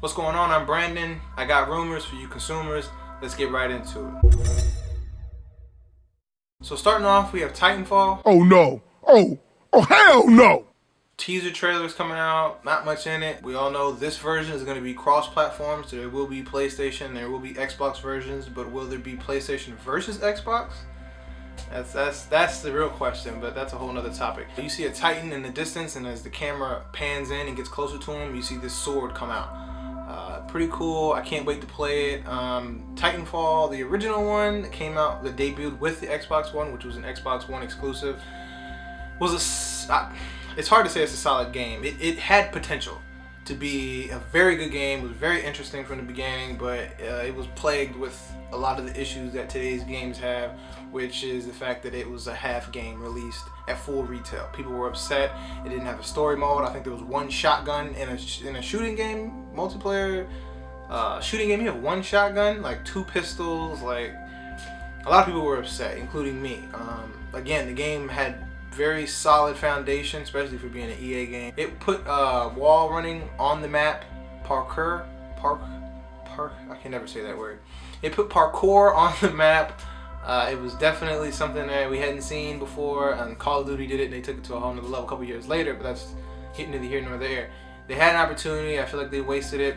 What's going on? I'm Brandon. I got rumors for you consumers. Let's get right into it. So starting off, we have Titanfall. Oh no. Oh hell no. Teaser trailers coming out, not much in it. We all know this version is going to be cross-platform, so there will be PlayStation, there will be Xbox versions, but will there be PlayStation versus Xbox? That's the real question, but that's a whole nother topic. You see a Titan in the distance, and as the camera pans in and gets closer to him, you see this sword come out. Pretty cool. I can't wait to play it. Titanfall, the original one that came out, that debuted with the Xbox One, which was an Xbox One exclusive, was it's hard to say it's a solid game. It had potential to be a very good game. It was very interesting from the beginning, but it was plagued with a lot of the issues that today's games have, which is the fact that it was a half game released at full retail. People were upset. It didn't have a story mode. I think there was one shotgun in a shooting game, multiplayer shooting game. You have one shotgun, like two pistols. Like, a lot of people were upset, including me. Again, the game had very solid foundation, especially for being an EA game. It put wall running on the map, I can never say that word. It put parkour on the map. It was definitely something that we hadn't seen before, and Call of Duty did it, and they took it to a whole nother level a couple years later, but that's neither here nor there. They had an opportunity. I feel like they wasted it,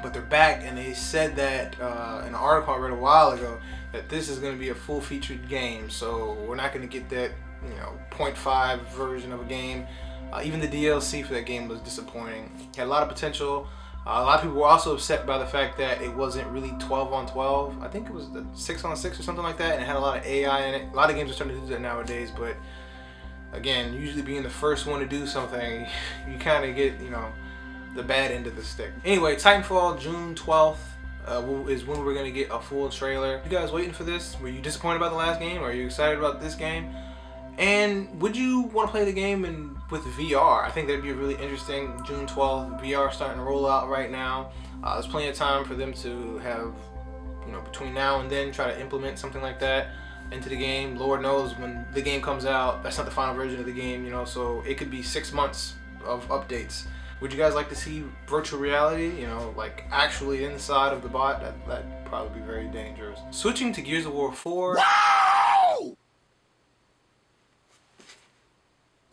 but they're back, and they said that in an article I read a while ago that this is going to be a full-featured game, so we're not going to get that 0.5 version of a game. Even the DLC for that game was disappointing. It had a lot of potential. A lot of people were also upset by the fact that it wasn't really 12 on 12. I think it was the 6 on 6 or something like that, and it had a lot of AI in it. A lot of games are starting to do that nowadays, but again, usually being the first one to do something, you kind of get, the bad end of the stick. Anyway, Titanfall, June 12th. Is when we're going to get a full trailer. You guys waiting for this? Were you disappointed about the last game? Are you excited about this game? And would you want to play the game with VR? I think that'd be really interesting. June 12th, VR starting to roll out right now. There's plenty of time for them to have, between now and then, try to implement something like that into the game. Lord knows when the game comes out, that's not the final version of the game, so it could be 6 months of updates. Would you guys like to see virtual reality, like actually inside of the bot? That'd probably be very dangerous. Switching to Gears of War 4. Wow!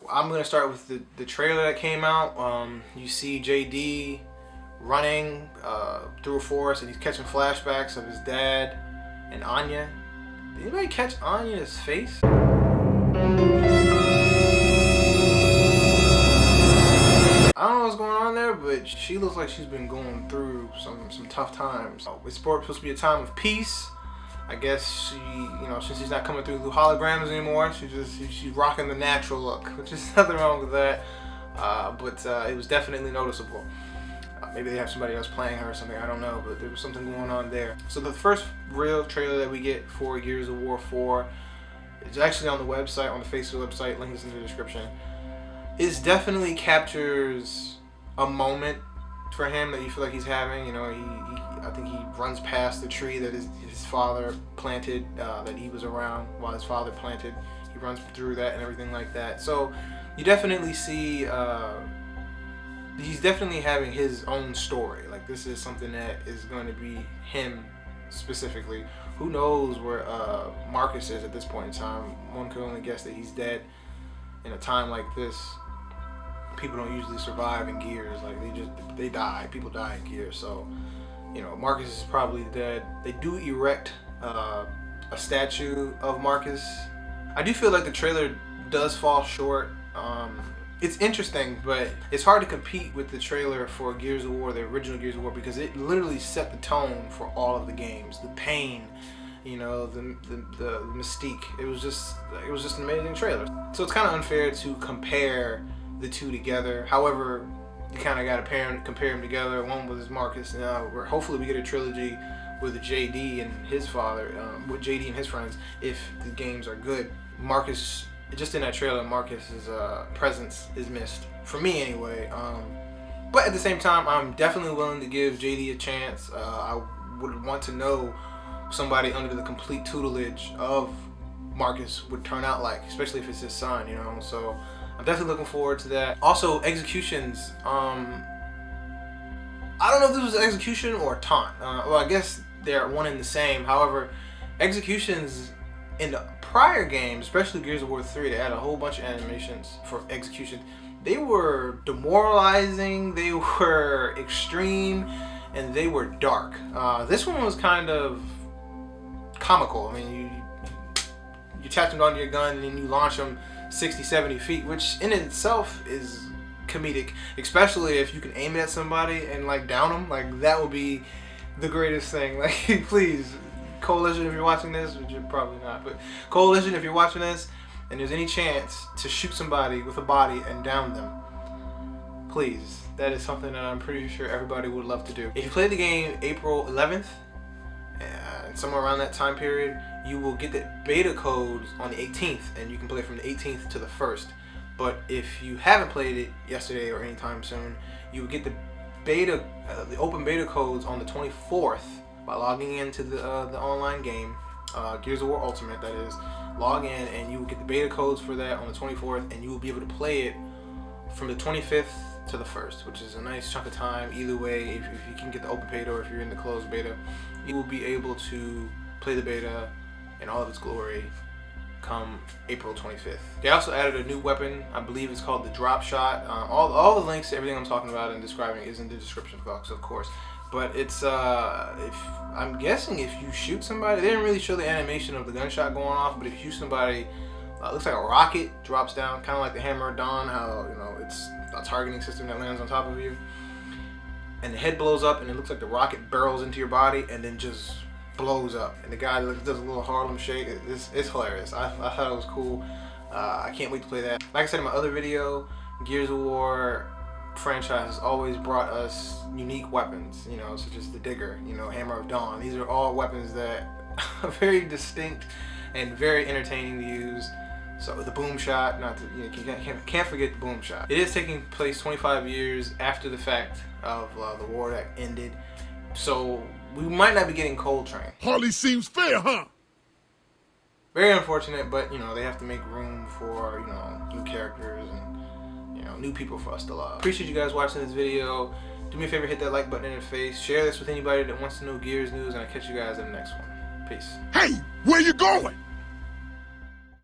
I'm going to start with the trailer that came out. You see JD running through a forest, and he's catching flashbacks of his dad and Anya. Did anybody catch Anya's face? I don't know what's going on there, but she looks like she's been going through some tough times. It's supposed to be a time of peace. I guess she, since she's not coming through holograms anymore, she's rocking the natural look, which is nothing wrong with that. But it was definitely noticeable. Maybe they have somebody else playing her or something, I don't know, but there was something going on there. So the first real trailer that we get for Gears of War 4 is actually on the website, on the face of the website, link is in the description. It definitely captures a moment for him that you feel like he's having. I think he runs past the tree that his father planted, that he was around while his father planted. He runs through that and everything like that. So you definitely see he's definitely having his own story. Like, this is something that is going to be him specifically. Who knows where Marcus is at this point in time? One could only guess that he's dead. In a time like this, people don't usually survive in Gears. Like, they die. People die in Gears. So, Marcus is probably dead. They do erect a statue of Marcus. I do feel like the trailer does fall short. It's interesting, but it's hard to compete with the trailer for Gears of War, the original Gears of War, because it literally set the tone for all of the games. The pain, the mystique. It was just an amazing trailer. So it's kind of unfair to compare the two together. However, you kind of got to compare them together. One was Marcus, and where hopefully we get a trilogy with JD and his father, with JD and his friends, if the games are good. Marcus, just in that trailer, Marcus's presence is missed, for me anyway. But at the same time, I'm definitely willing to give JD a chance. I would want to know somebody under the complete tutelage of Marcus would turn out like, especially if it's his son, so I'm definitely looking forward to that. Also, executions, I don't know if this was execution or taunt. Well, I guess they're one and the same. However, executions in the prior games, especially Gears of War 3, they had a whole bunch of animations for execution. They were demoralizing, they were extreme, and they were dark. This one was kind of comical. I mean, you attach them onto your gun and then you launch them 60, 70 feet, which in itself is comedic, especially if you can aim it at somebody and like down them. Like, that would be the greatest thing. Like, please, Coalition, if you're watching this, which you're probably not, but Coalition, if you're watching this and there's any chance to shoot somebody with a body and down them, please, that is something that I'm pretty sure everybody would love to do. If you play the game April 11th, and somewhere around that time period, you will get the beta codes on the 18th, and you can play from the 18th to the 1st. But if you haven't played it yesterday or anytime soon, you will get the beta, the open beta codes on the 24th by logging into the online game, Gears of War Ultimate, that is. Log in, and you will get the beta codes for that on the 24th, and you will be able to play it from the 25th to the 1st, which is a nice chunk of time. Either way, if you can get the open beta or if you're in the closed beta, you will be able to play the beta in all of its glory come April 25th. They also added a new weapon. I believe it's called the Dropshot. All the links to everything I'm talking about and describing is in the description box, of course. But it's if I'm guessing if you shoot somebody, they didn't really show the animation of the gunshot going off, but if you shoot somebody, it looks like a rocket drops down, kind of like the Hammer of Dawn, how, you know, it's a targeting system that lands on top of you, and the head blows up, and it looks like the rocket barrels into your body and then just blows up, and the guy does a little Harlem shake. It's hilarious. I thought it was cool. I can't wait to play that. Like I said in my other video, Gears of War franchise has always brought us unique weapons, you know, such as the Digger, you know, Hammer of Dawn. These are all weapons that are very distinct and very entertaining to use. So the boom shot, not to, you know, can't forget the boom shot. It is taking place 25 years after the fact of the war that ended, so we might not be getting Coltrane. Hardly seems fair, huh? Very unfortunate, but you know, they have to make room for, you know, new characters and, you know, new people for us to love. Appreciate you guys watching this video. Do me a favor, hit that like button in the face. Share this with anybody that wants to know Gears news, and I'll catch you guys in the next one. Peace. Hey, where you going?